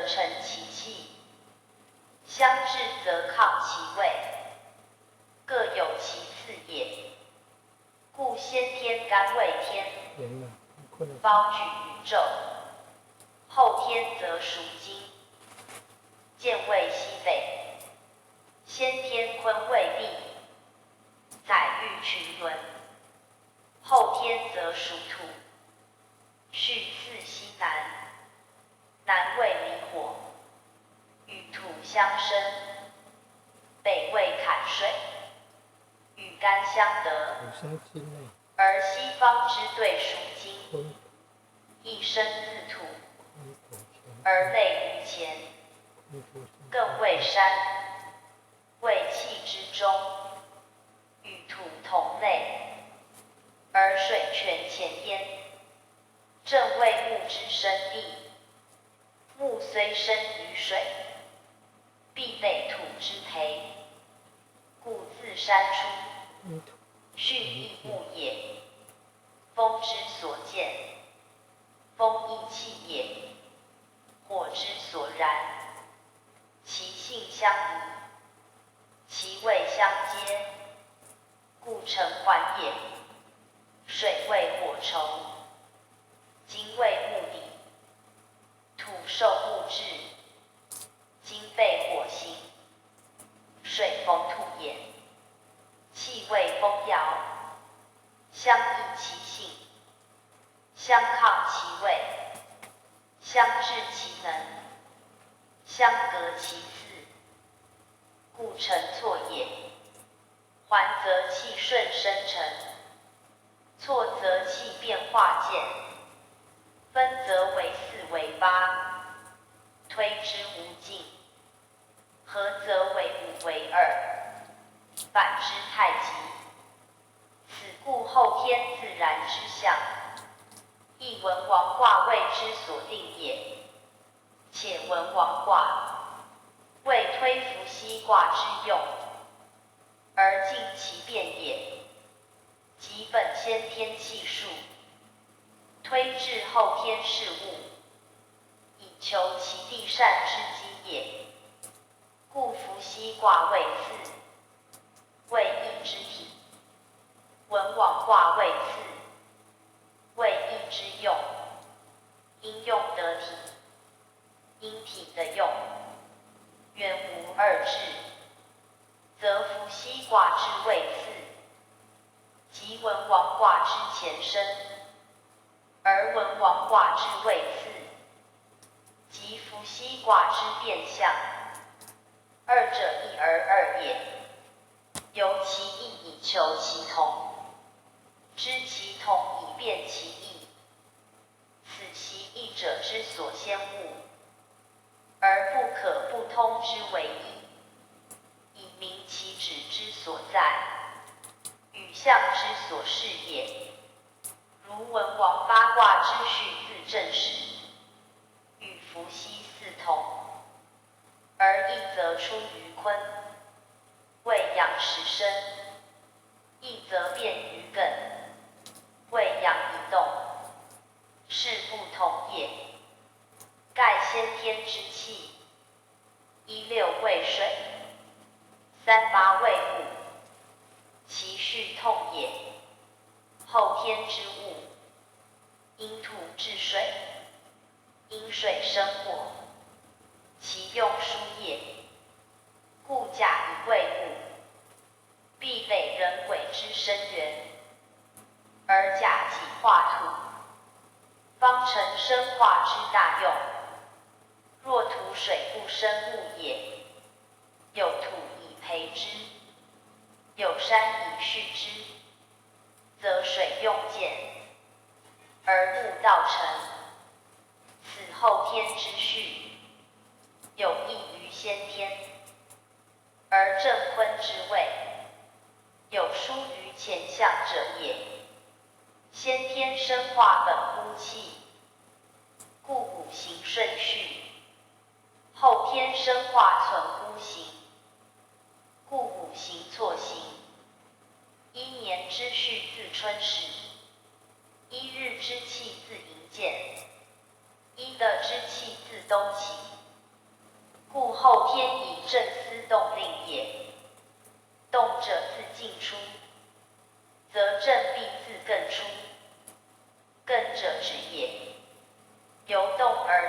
成其气，相制则抗其味，各有其次也。故先天干为天，包举宇宙；后天则属金，见为西北；先天坤为地，载育群伦；后天则属土，序次西南，南为离火，与土相生；北为坎水，与干相得。而西方之对属金，一生自土，而类于乾，更为山，为气之中，与土同类，而水泉前焉。正为木之生地，木虽生于水，必被土之培，故自山出，巽亦木也。风之所见，风亦气也；火之所燃，其性相宜，其味相接，故成环也。水为火虫，金为木底，土受木质，金被火行，水逢土也。气为风摇，相益其性，相抗其味，相制其能，相革其次，故成错也。环则气顺生成，错则气变化渐，分则为四为八，推之无尽，合则为五为二，反之太极。此故后天自然之象，亦文王卦谓之所定也。且文王卦为推伏羲卦之用，而尽其变也，即本先天气数，推至后天事物，以求其地善之机也。故伏羲卦为次，为义之体；文王卦为次，为义之用。因用得体，因体得用，原无二致，则伏羲卦之谓次，即文王卦之前身；而文王卦之谓次，即伏羲卦之变相。二者一而二也，由其异以求其同，知其同以辨其异，此其异者之所先物，而不可不通之为异，以明其旨之所在，与象之所示也。如文王八卦之序自正始，与伏羲四同，而一则出于坤，谓阳时生；一则变于艮，谓阳以动，是不同也。盖先天之气，16为水，38为木，其序痛也。后天之物，因土制水，因水生火，其用疏也。故甲乙为木，必备人鬼之生源，而甲己化土，方成生化之大用。若土水不生木也，有土以培之，有山以畜之，则水用渐，而木道成。此后天之序，有益于先天，而正坤之谓，有疏于前象者也。先天生化本乎气，故五行顺序；后天生化存乎形，故五行错行。一年之序自春始，一日之气自营建，一的之气自冬起，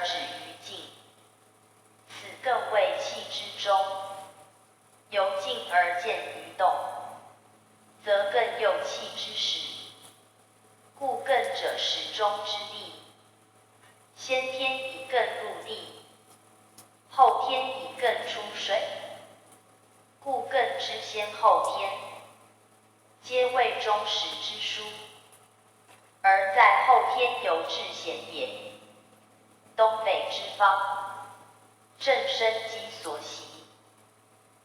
止于静，此更谓气之中。由静而见于动，则更有气之始。故艮者始终之地，先天以艮入地，后天以艮出水。故艮之先后天，皆谓终始之书，而在后天由至显也。东北之方，正生机所习，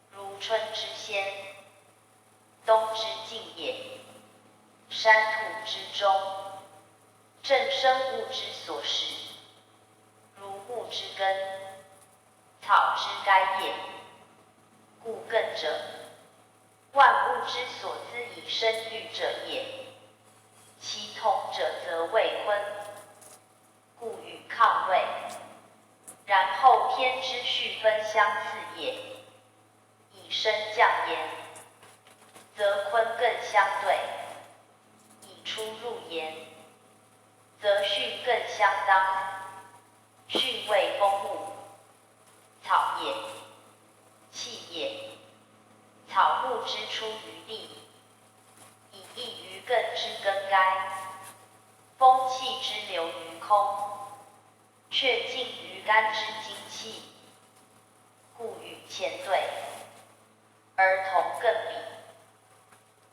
如春之先，冬之静也。山土之中，正生物之所食，如木之根，草之该也。故艮者，万物之所资以生育者也。其同者则谓坤，故与亢位。然后天之序分相似也。以升降言，则坤更相对；以出入言，则巽更相当。巽为风木，草也，气也。草木之出于地，以益于艮之根该。风气之流于空，却尽于肝之精气。故与乾对，而同艮比。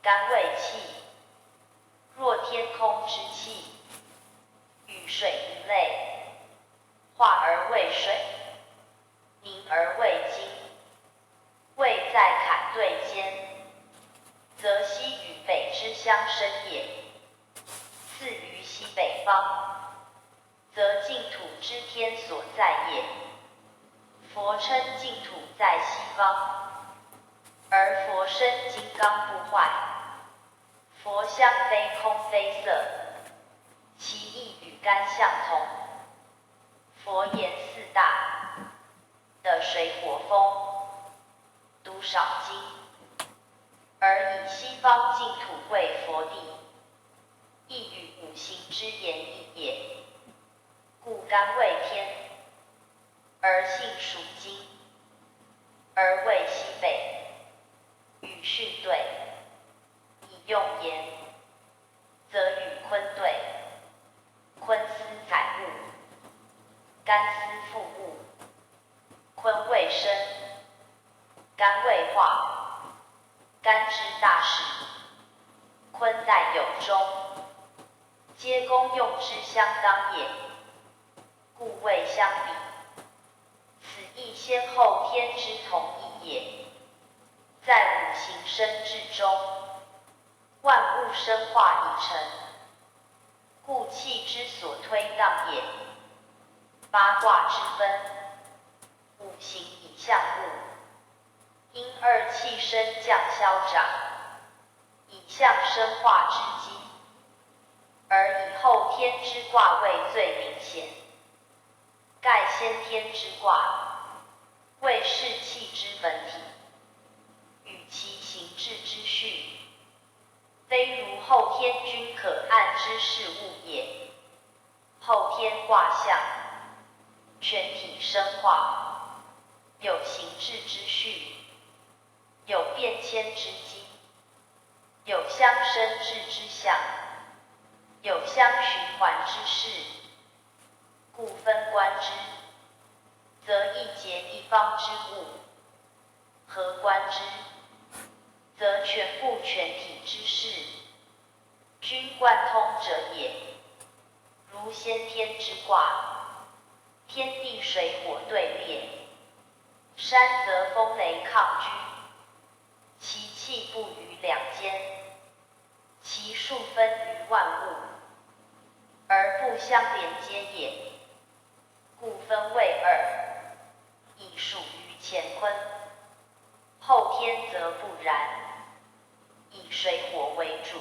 肝为气，若天空之气，与水一类，化而为水，凝而为精。位在坎对间，则西与北之相生也。次于西北方，则净土之天所在也。佛称净土在西方，而佛身金刚不坏。佛相非空非色，其意与肝相同。佛言四大，的水火风，独少精，而以西方净土为佛地，亦与五行之言异也。故肝为天，而性属金，而为西北，与巽对。以用言，则与坤对。坤司载物，干司复物。坤为生，干为化。干之大事，坤在有中，皆功用之相当也。故谓相比。此亦先后天之同义也。在五行生至中，万物生化已成，故气之所推荡也。八卦之分，五行以象物，因二气升降消长，以象生化之机。而以后天之卦位最明显，盖先天之卦，谓是气之本体，与其行志之序，非如后天均可按之事物也。后天卦象，全体生化，有行志之序，有变迁之机，有相生至之象，有相循环之势。故分观之，则一节一方之物；合观之，则全部全体之事，均贯通者也。如先天之卦，天地水火对列，山则风雷抗居，其气不于两间，其数分于万物，而不相连接也。故分为二，以属于乾坤。后天则不然，以水火为主，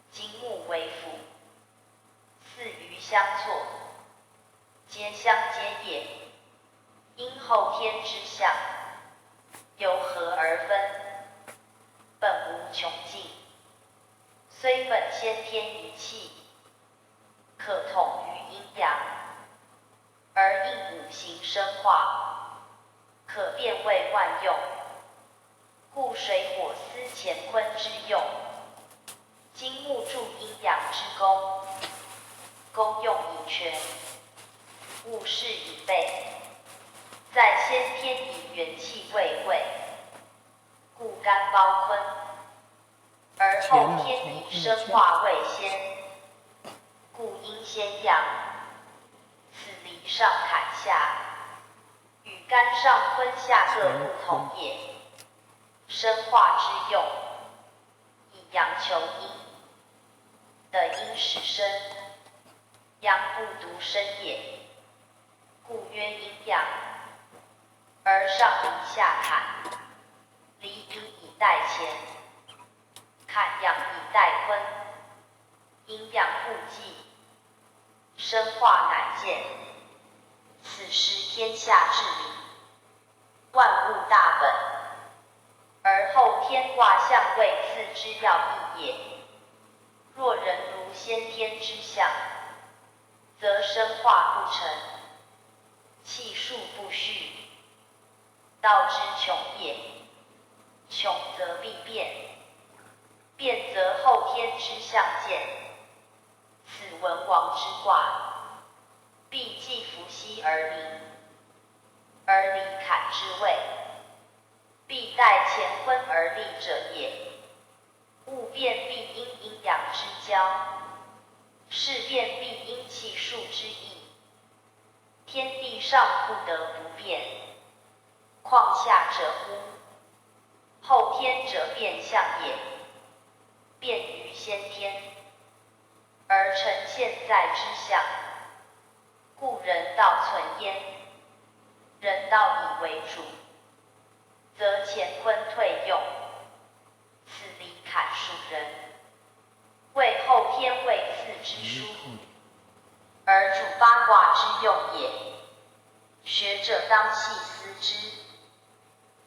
金木为辅，四余相错，皆相接也。因后天之象，由合而分，本无穷尽，虽本先天一气，可统于阴阳，全，物事以备，在先天以元气未位，故肝包坤，而后天以生化未先，故阴先阳，此离上坎下，与肝上坤下各不同也。生化之用，以阳求阴，的阴始生，阳不独生也，故曰阴阳。而上离下坎，离阴以待乾，坎阳以待坤，阴阳互济，生化乃见。此时天下治理，万物大本，而后天卦象为次之要义也。若人如先天之象，则生化不成，气数不续，道之穷也。穷则必变，变则后天之象见。此文王之卦，必既伏羲而离，而离坎之位，必待乾坤而立者也。物变必因阴阳之交，事变必因气数之意。天地上不得不变，况下者乎？后天者变象也，变于先天，而成现在之象。故人道存焉，人道以为主，则乾坤退用。此离坎属人，为后天位次之书，而主八卦之用也。